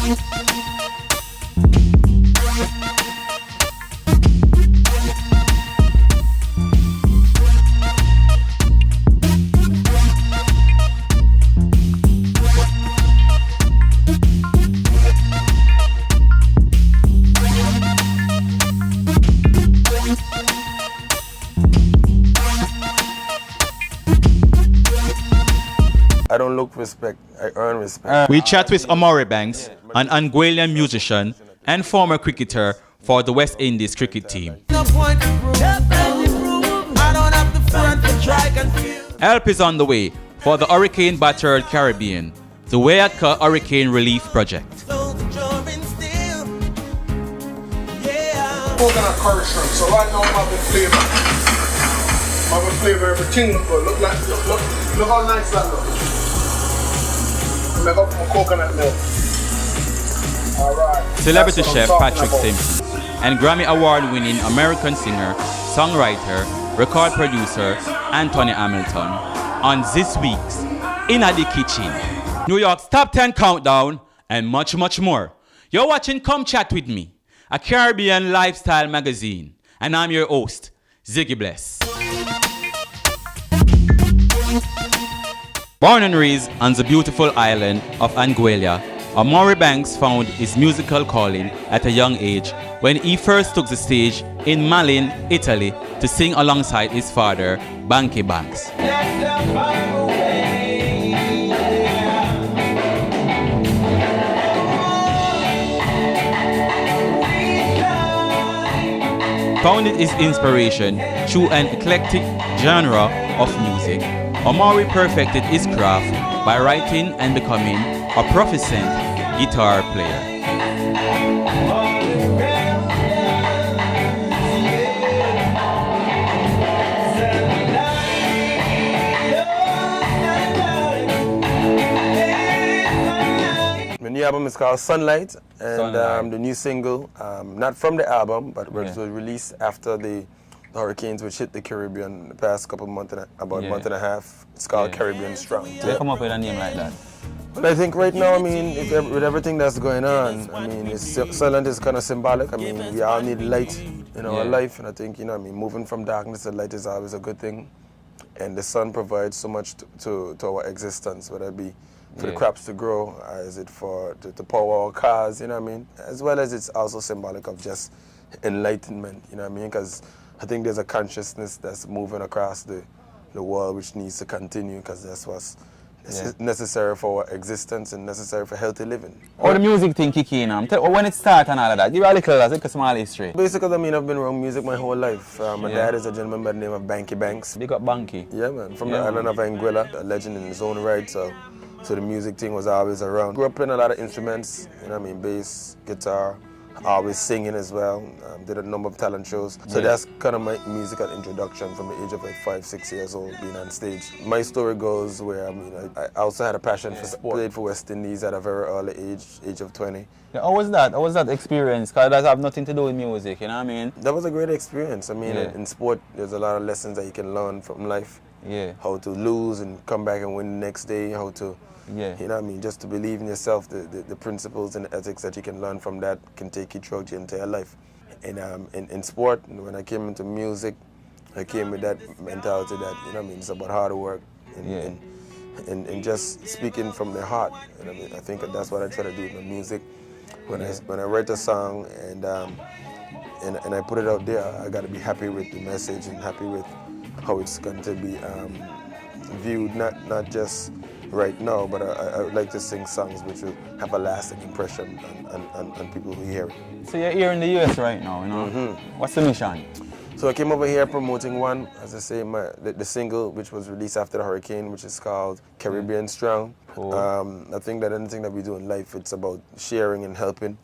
I don't look for respect, I earn respect. We chat with Omari Banks, an Anguillian musician and former cricketer for the West Indies cricket team. Help is on the way for the hurricane-battered Caribbean, the Wayatka Hurricane Relief Project. Coconut curry shrimp. So right now I'm having flavor. I'm having flavor everything, but look how nice that looks. Make up from coconut milk. Alright. Celebrity chef Patrick Simpson and Grammy Award-winning American singer, songwriter, record producer Anthony Hamilton on this week's Inna the Kitchen, New York's Top 10 Countdown, and much, much more. You're watching Come Chat With Me, a Caribbean lifestyle magazine, and I'm your host, Ziggy Bless. Born and raised on the beautiful island of Anguilla, Omari Banks found his musical calling at a young age when he first took the stage in Milan, Italy, to sing alongside his father, Omari Banks. Founded his inspiration through an eclectic genre of music, Omari perfected his craft by writing and becoming a proficient guitar player. The new album is called Sunlight, and the new single, not from the album, but was released after the hurricanes which hit the Caribbean the past couple months, about a month and a half. It's called Caribbean Strong. They come up with a name like that? Well, I think right now, I mean, with everything that's going on, I mean, silent is kind of symbolic. I mean, we all need light in our life, and I think, you know, I mean, moving from darkness to light is always a good thing. And the sun provides so much to our existence, whether it be for the crops to grow, is it for to power our cars, you know what I mean? As well as it's also symbolic of just enlightenment, you know what I mean? Because I think there's a consciousness that's moving across the world which needs to continue, because that's what's necessary for our existence and necessary for healthy living. How the music thing kick in? When it started and all of that, give a little, like a small history. Basically, I mean, I've been around music my whole life. My dad is a gentleman by the name of Omari Banks. Big up Banky. Yeah, man, from the island of Anguilla, a legend in his own right, so the music thing was always around. Grew up playing a lot of instruments, you know what I mean, bass, guitar, always singing as well. Did a number of talent shows. So that's kind of my musical introduction from the age of like 5, 6 years old, being on stage. My story goes where, I mean, I also had a passion for sport. Played for West Indies at a very early age of 20. Yeah, how was that? How was that experience? Because that have nothing to do with music, you know what I mean? That was a great experience. I mean, in sport, there's a lot of lessons that you can learn from life. Yeah. How to lose and come back and win the next day, how to, you know what I mean, just to believe in yourself, the principles and the ethics that you can learn from that can take you throughout your entire life. And in sport, when I came into music, I came with that mentality that, you know what I mean, it's about hard work and just speaking from the heart. You know what I mean? I think that's what I try to do with my music. When I write a song and I put it out there, I got to be happy with the message and happy with how it's going to be viewed, not just right now, but I would like to sing songs which will have a lasting impression on people who hear it. So you're here in the US right now, you know? What's the mission? So I came over here promoting one, as I say, the single which was released after the hurricane, which is called Caribbean Strong. Cool. I think that anything that we do in life, it's about sharing and helping.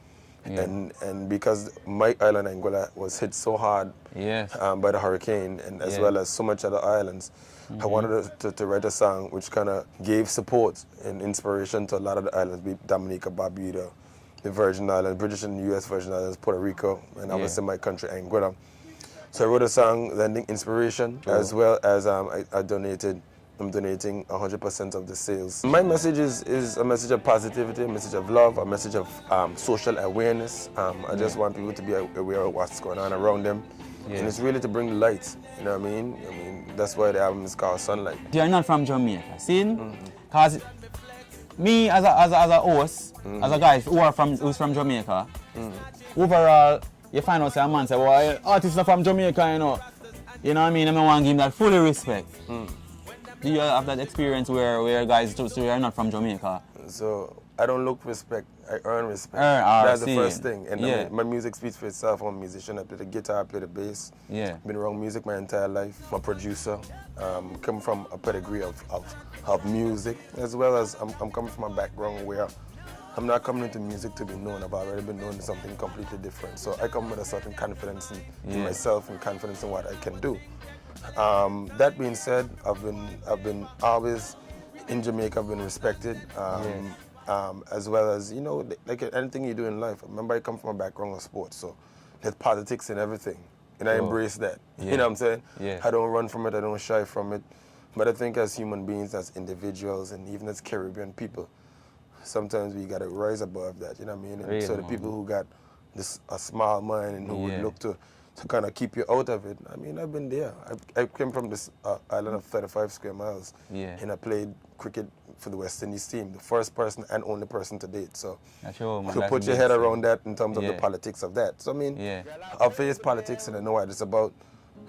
And because my island, Anguilla, was hit so hard by the hurricane, and as well as so much other islands, I wanted to write a song which kind of gave support and inspiration to a lot of the islands, be Dominica, Barbuda, the Virgin Islands, British and US Virgin Islands, Puerto Rico, and obviously my country, Anguilla. So I wrote a song lending inspiration, as well as I donated I'm donating 100% of the sales. My message is a message of positivity, a message of love, a message of social awareness. I just want people to be aware of what's going on around them. Yeah. And it's really to bring the light, you know what I mean? I mean, that's why the album is called Sunlight. You're not from Jamaica, see? Because me as a host, as a guy who's from Jamaica, overall, you find out a man say, well, artists are from Jamaica, you know. You know what I mean? I want to give him that fully respect. Do you have that experience where guys just are not from Jamaica? So I don't look respect, I earn respect. That's the first thing. And I mean, my music speaks for itself. I'm a musician. I play the guitar, I play the bass. Been around music my entire life. I'm a producer. Come from a pedigree of music, as well as I'm coming from a background where I'm not coming into music to be known. I've already been known to something completely different. So I come with a certain confidence in myself and confidence in what I can do. That being said, I've been always in Jamaica. I've been respected, as well as, you know, like anything you do in life. Remember, I come from a background of sports, so there's politics and everything, and I embrace that. You know what I'm saying? I don't run from it. I don't shy from it. But I think as human beings, as individuals, and even as Caribbean people, sometimes we gotta rise above that. You know what I mean? And really, so the people who got a small mind and who would look to kind of keep you out of it. I mean, I've been there. I came from this island of 35 square miles, and I played cricket for the West Indies team, the first person and only person to date. So to put your head around that in terms of the politics of that. So I mean, I've faced politics and I know what it's about.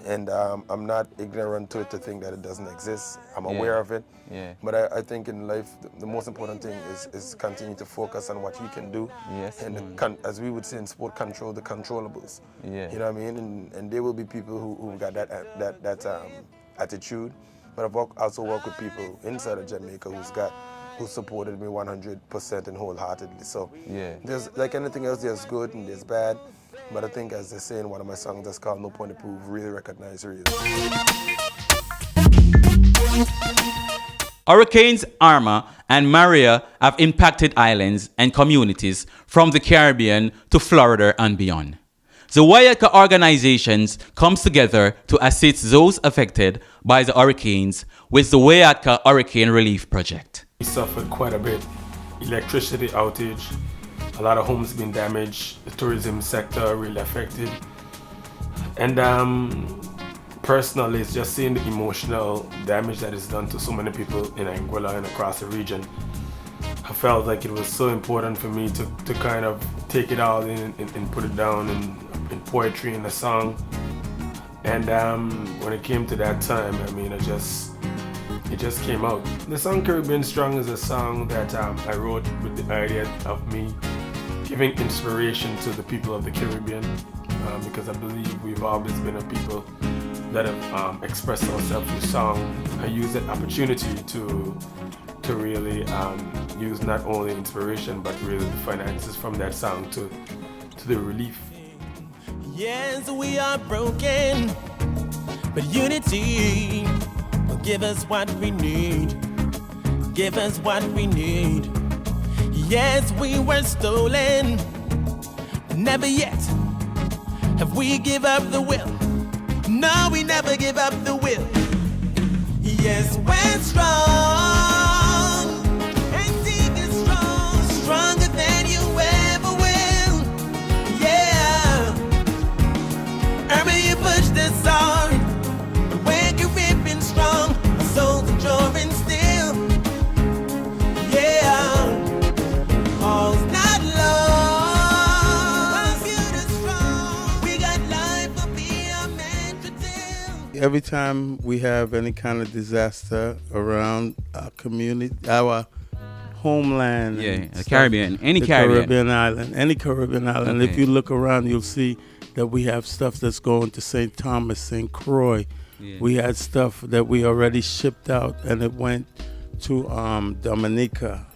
And I'm not ignorant to it to think that it doesn't exist. I'm aware of it. But I think in life, the most important thing is continue to focus on what you can do. And as we would say in sport, control the controllables. You know what I mean? And there will be people who got that attitude. But I've also worked with people inside of Jamaica who supported me 100% and wholeheartedly. So there's, like anything else, there's good and there's bad. But I think, as they say in one of my songs that's called No Point to Prove, really recognize real. Hurricanes Irma and Maria have impacted islands and communities from the Caribbean to Florida and beyond. The Wayatka organizations comes together to assist those affected by the hurricanes with the Wayatka Hurricane Relief Project. We suffered quite a bit. Electricity outage, a lot of homes been damaged, the tourism sector really affected. And personally, it's just seeing the emotional damage that is done to so many people in Anguilla and across the region. I felt like it was so important for me to kind of take it all in and put it down in poetry and a song. And when it came to that time, I mean, it just came out. The song Caribbean Strong is a song that I wrote with the idea of me giving inspiration to the people of the Caribbean, because I believe we've always been a people that have expressed ourselves through song. I use that opportunity to really use not only inspiration but really the finances from that song to the relief. Yes, we are broken, but unity will give us what we need. Give us what we need. Yes, we were stolen, but never yet have we give up the will. No, we never give up the will. Yes, we're strong, and deep is strong, stronger than you ever will. Yeah, Irma, you pushed us on, but we're gripping strong, our souls are drawing still. Yeah. All's not lost. Computer strong. We got life will be a mantra till. Every time we have any kind of disaster around our community, our homeland, the Caribbean, any Caribbean island, any Caribbean island. Okay. If you look around, you'll see that we have stuff that's going to St. Thomas, St. Croix. We had stuff that we already shipped out, and it went to Dominica.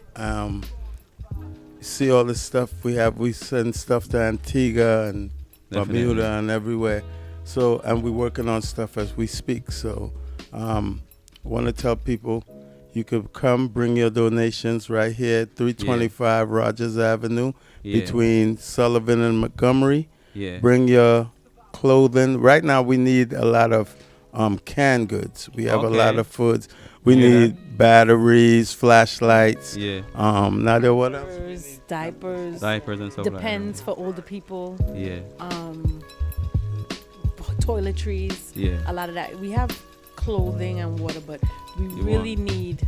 See all the stuff we have. We send stuff to Antigua and Bermuda and everywhere. So, and we're working on stuff as we speak. So, I want to tell people you could come bring your donations right here at 325 Rogers Avenue between Sullivan and Montgomery. Bring your clothing. Right now we need a lot of canned goods. We have a lot of foods. We need batteries, flashlights. Yeah. Nadia, what else? Diapers and stuff. Depends for older people. Yeah. Toiletries. Yeah. A lot of that. We have clothing and water, but we really need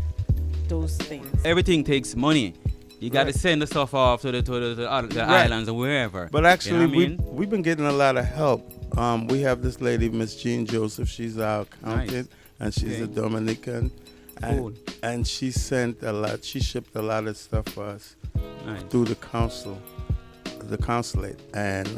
those things. Everything takes money. You got to send the stuff off to the islands or wherever. But actually, we've been getting a lot of help. We have this lady, Miss Jean Joseph. She's our accountant, and she's a Dominican. And she sent a lot. She shipped a lot of stuff for us through the consulate. And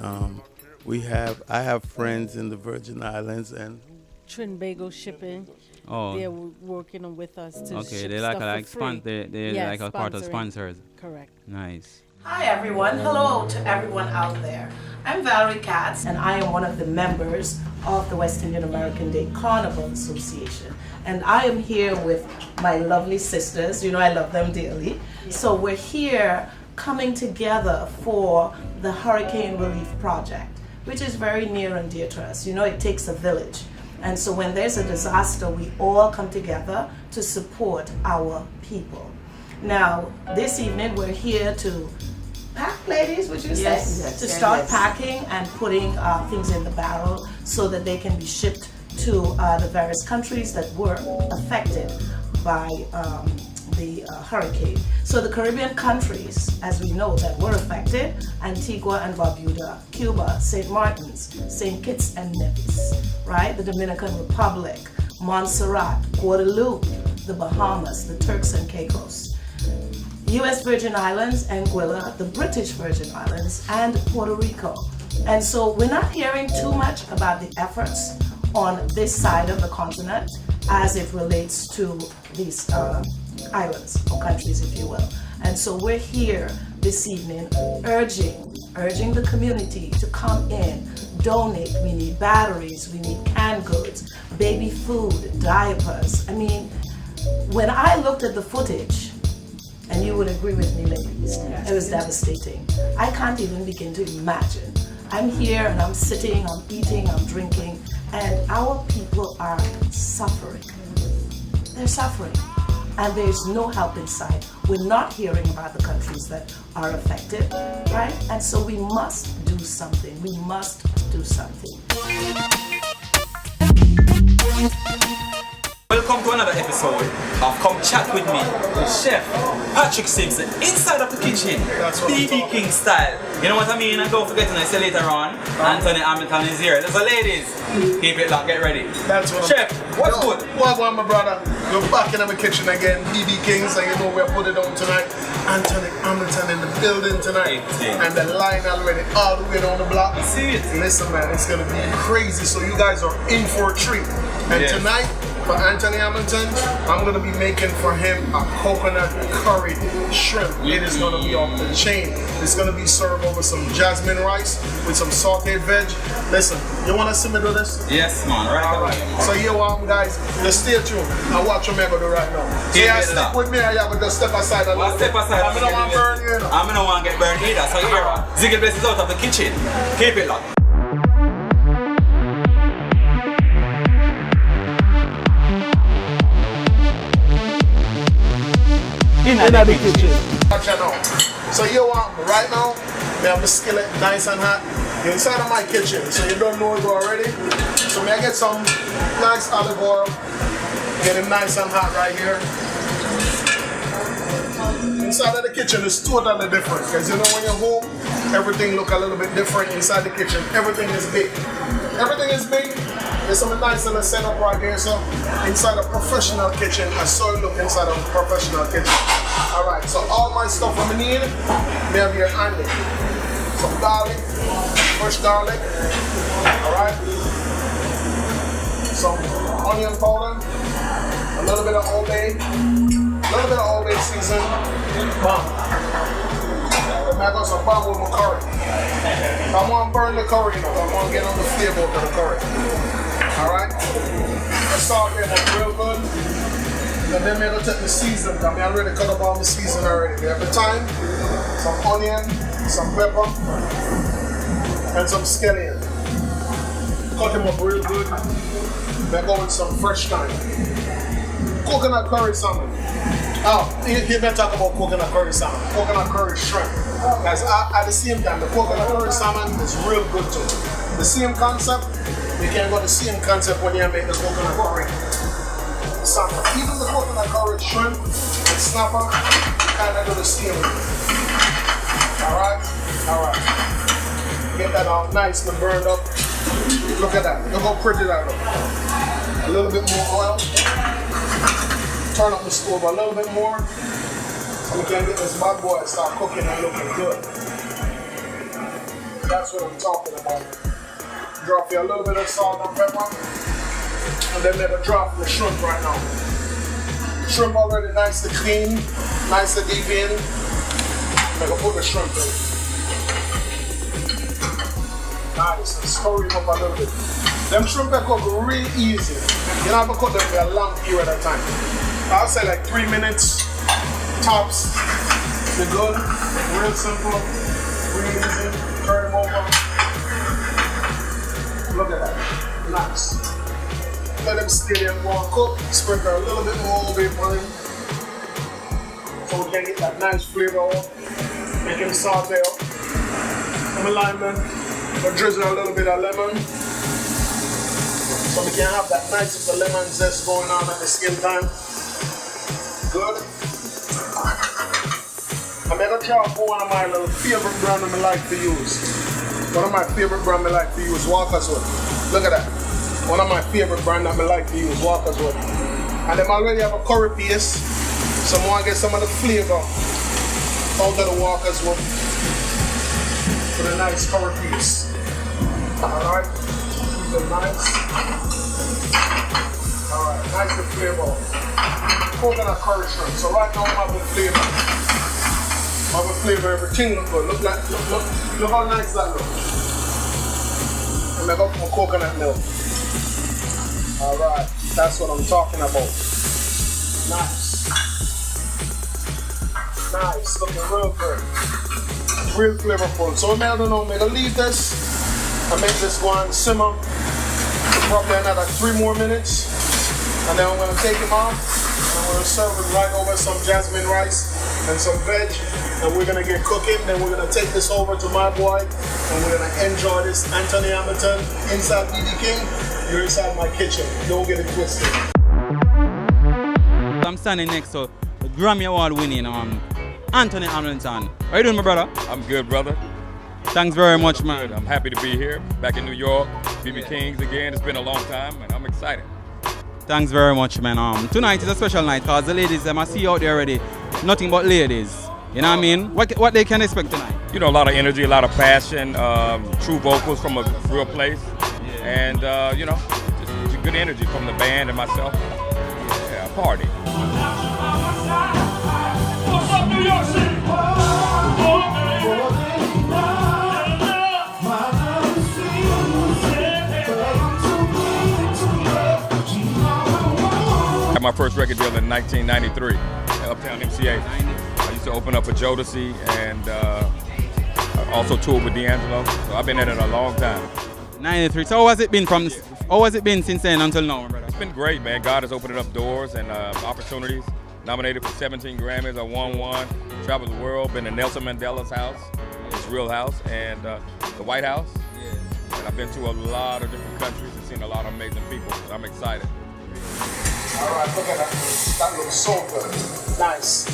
I have friends in the Virgin Islands and Trinbago shipping. Oh, they're working with us to ship they're like they're like a part of sponsors. Correct. Nice. Hi everyone. Hello to everyone out there. I'm Valerie Katz, and I am one of the members of the West Indian American Day Carnival Association. And I am here with my lovely sisters. You know I love them dearly. So we're here coming together for the Hurricane Relief Project, which is very near and dear to us. You know, it takes a village. And so when there's a disaster, we all come together to support our people. Now, this evening we're here to pack, ladies, would you say? To start packing and putting things in the barrel so that they can be shipped to the various countries that were affected by the hurricane. So the Caribbean countries, as we know, that were affected: Antigua and Barbuda, Cuba, St. Martin's, St. Kitts and Nevis, right? The Dominican Republic, Montserrat, Guadeloupe, the Bahamas, the Turks and Caicos, U.S. Virgin Islands, Anguilla, the British Virgin Islands, and Puerto Rico. And so we're not hearing too much about the efforts on this side of the continent as it relates to these islands or countries, if you will. And so we're here this evening urging the community to come in, donate. We need batteries, we need canned goods, baby food, diapers. I mean, when I looked at the footage, and you would agree with me, ladies, it was devastating. I can't even begin to imagine. I'm here and I'm sitting, I'm eating, I'm drinking, and our people are suffering. They're suffering. And there's no help in sight. We're not hearing about the countries that are affected, right? And so we must do something. We must do something. Welcome to another episode of Come Chat With Me with Chef Patrick Simpson inside of the kitchen, BB King style. You know what I mean? And don't forget to say later on, Anthony Hamilton is here. So ladies, keep it locked, get ready. That's what Chef, what's good? Well, my brother, we're back in the kitchen again, BB Kings, and you know we're putting it on tonight. Anthony Hamilton in the building tonight, and the line already all the way down the block. See it. Listen, man, it's gonna be crazy. So you guys are in for a treat. And tonight, for Anthony Hamilton, I'm gonna be making for him a coconut curry shrimp. It is gonna be off the chain. It's gonna be served over some jasmine rice with some sauteed veg. Listen, you wanna see me do this? Yes, man, right away. So you want guys, just stay tuned and watch what I'm gonna do right now. So you stick with me or you have to just step aside a little bit. Step aside. I don't want to burn you, you know. I don't want to get burned either. So here, Ziggy Bliss is out of the kitchen. Keep it locked. In the kitchen. Watch out now. So you want right now, we have the skillet nice and hot. You're inside of my kitchen, so you don't know it already. So may I get some nice olive oil, get it nice and hot right here. Inside of the kitchen is totally different, because you know when you're home, everything look a little bit different inside the kitchen. Everything is big. Everything is big. There's something nice in the setup right here. So inside a professional kitchen, I saw it look inside of a professional kitchen. Alright, so all my stuff I'm gonna need, we have here handy. Some garlic, fresh garlic. Alright. Some onion powder, a little bit of Old Bay, a little bit of Old Bay season. I got some bomb with my curry. I want to burn the curry now. I want to get on the flavor of the curry. Alright? Let's start there real good. And then we're going to take the season. I already cut up all the season already. We have the thyme, some onion, some pepper, and some scallion. Cut them up real good. Then go with some fresh thyme. coconut curry salmon. Oh, you better talk about coconut curry salmon. Coconut curry shrimp. Guys, at the same time, the coconut curry salmon is real good too. The same concept, you can go the same concept when you make the coconut curry salmon. Even the coconut curry shrimp and snapper, kind of do the same. Alright? Get that all nice and burned up. Look at that. Look how pretty that looks. A little bit more oil. Turn up the stove a little bit more so we can get this bad boy start cooking and looking good. That's what I'm talking about. Drop you a little bit of salt and pepper, and then maybe drop the shrimp right now. Shrimp already nice and clean, nice and deep in. I'm gonna put the shrimp in. Nice, and stir it up a little bit. Them shrimp they cook real easy. You don't have to cook them for a long period of time. I'll say like 3 minutes tops. They're good, real simple, real easy. Turn them over. Look at that, nice. Let them stay there and go and cook. Sprinkle a little bit more over it for him. So we can get that nice flavor off. Make him saute up. Some alignment. We'll drizzle a little bit of lemon. So we can have that nice little lemon zest going on at the same time. Good. I'm gonna try for one of my little favorite brand I like to use. One of my favorite brand I like to use, Walker's Wood. Look at that. One of my favorite brand that I like to use, Walker's Wood. And them already have a curry paste. So I want to get some of the flavor out of the Walker's Wood with a nice curry paste. Alright. Keep it nice. Alright, nice the flavor. Coconut curry shrimp. So right now I have the flavor. I have a flavor, everything look good. Look how nice that looks. And I got some coconut milk. Alright, that's what I'm talking about. Nice. Nice, looking real good. Real flavorful. So I'm gonna leave this and make this go and simmer for probably another 3 more minutes. And then I'm gonna take them off and I'm gonna serve it right over some jasmine rice and some veg. And we're gonna get cooking, then we're gonna take this over to my boy, and we're gonna enjoy this Anthony Hamilton inside BB King. You're inside my kitchen. Don't get it twisted. I'm standing next to the Grammy Award winning Anthony Hamilton. How you doing, my brother? I'm good, brother. Thanks very much, man. Good. I'm happy to be here, back in New York, BB Kings again. It's been a long time, and I'm excited. Thanks very much, man. Tonight is a special night, because the ladies, I see you out there already. Nothing but ladies. You know what I mean? What they can expect tonight? You know, a lot of energy, a lot of passion, true vocals from a real place. And, you know, just good energy from the band and myself. Yeah, party. What's up, New York City? I had my first record deal in 1993 at Uptown MCA. I used to open up for Jodeci and I also toured with D'Angelo. So I've been at it a long time. 93. So how has it been since then until now, brother? It's been great, man. God has opened up doors and opportunities. Nominated for 17 Grammys. I won one. Traveled the world. Been to Nelson Mandela's house, his real house, and the White House. Yeah. And I've been to a lot of different countries and seen a lot of amazing people. So I'm excited. All right, look at that. That looks so good. Nice.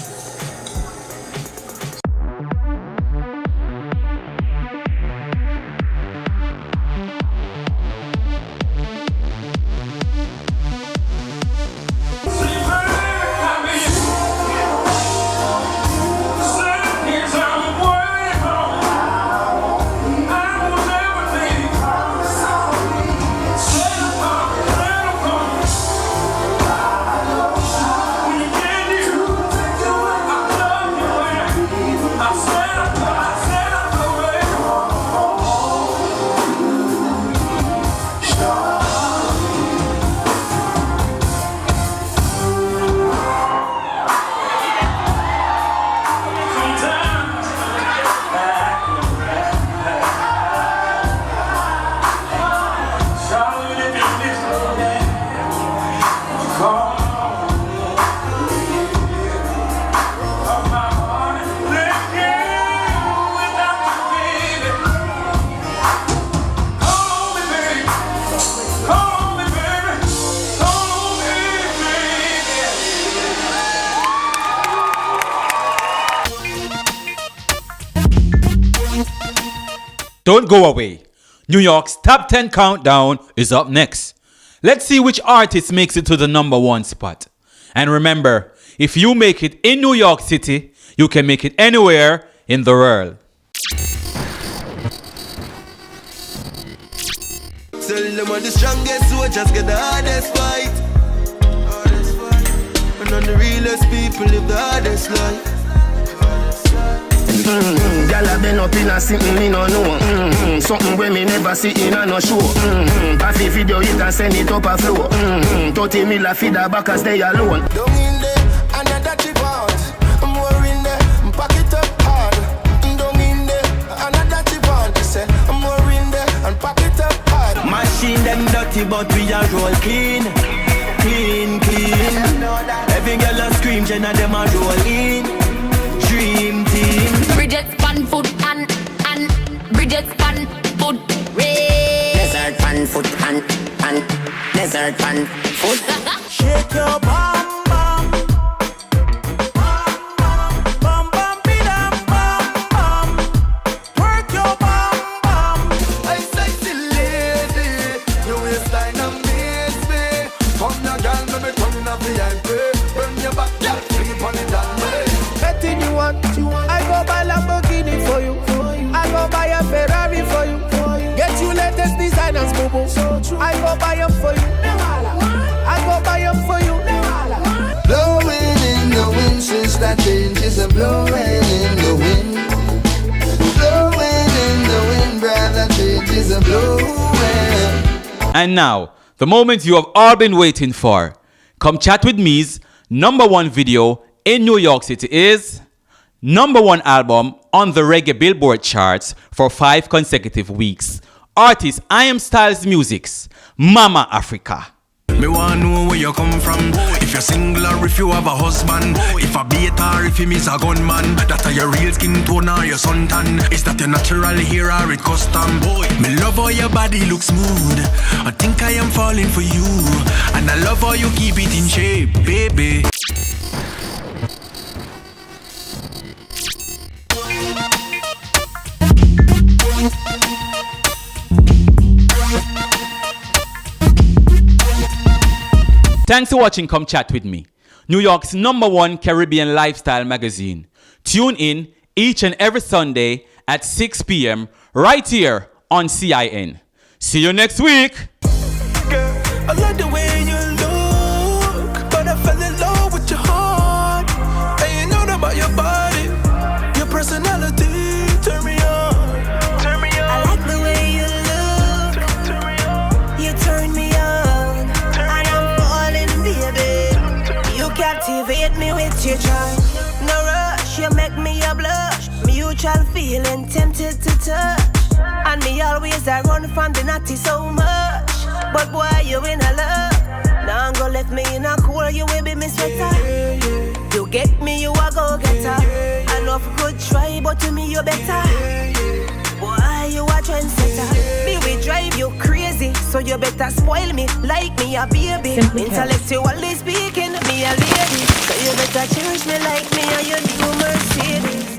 Don't go away. New York's Top 10 Countdown is up next. Let's see which artist makes it to the #1 spot. And remember, if you make it in New York City, you can make it anywhere in the world. Tell them are the strongest soldiers get the hardest fight. And on the realest people live the hardest life. Y'all have been up in a sitting, me no know. Something where me never see in a no show. Half the video you can send it up a flow. 30 mil a feed the back as they alone. Down in there, another chip out. More in there, pack it up hard. Down in there, another chip out. Say, more in there, and pack it up hard. Machine them dirty, but we are roll clean. Clean, clean. Every girl a scream, Jenna them a roll in. Dream team. Bridget's fun foot and Bridget's fun foot race. Desert fun foot and desert fun foot. Shake your bum bum. Bum bum bidam bum bum. Work your bum bum. Hey sexy lady, your waistline amaze me. Come now girl, let me turn up the VIP. Burn your back, girl, sleep on it down way. Anything you want, I go buy Lamborghini for you. I go buy a Ferrari for you. Get you latest designers, boo boo. I go buy them for you. I go buy them for you. Blowing in the wind, since that change is a blowing in the wind. Blowing in the wind, brother, change is a blowing. And now, the moment you have all been waiting for. Come Chat With Me's #1 video in New York City is #1 album on the reggae Billboard charts for 5 consecutive weeks. Artist I Am Styles Music's Mama Africa. Me wanna know where you come from. If you're single or if you have a husband. If a bait or if him is a gunman. That are your real skin tone or your suntan. Is that your natural hair or it custom? Me love how your body looks smooth. I think I am falling for you. And I love how you keep it in shape, baby. Thanks for watching Come Chat With Me, New York's #1 Caribbean lifestyle magazine. Tune in each and every Sunday at 6 p.m. right here on CIN. See you next week. Girl, I love the way you look, but I fell in love with your heart. And you know about your body, your personality, turn me on. Turn me on. I like the way you look, Turn me on. you turn me on, and I'm falling, baby. You captivate me with your charm. No rush, you make me a blush. Mutual feeling, tempted to touch. And me always I run from the naughty so much. But boy, you in a love. Now go let me in a cool, you will be my sweater. You get me, you a go getter. I know for good try, but to me you better. Boy, you a trendsetter. Me we drive you crazy, so you better spoil me like me a baby. Intellectually speaking, me a lady, so you better cherish me like me or you new Mercedes.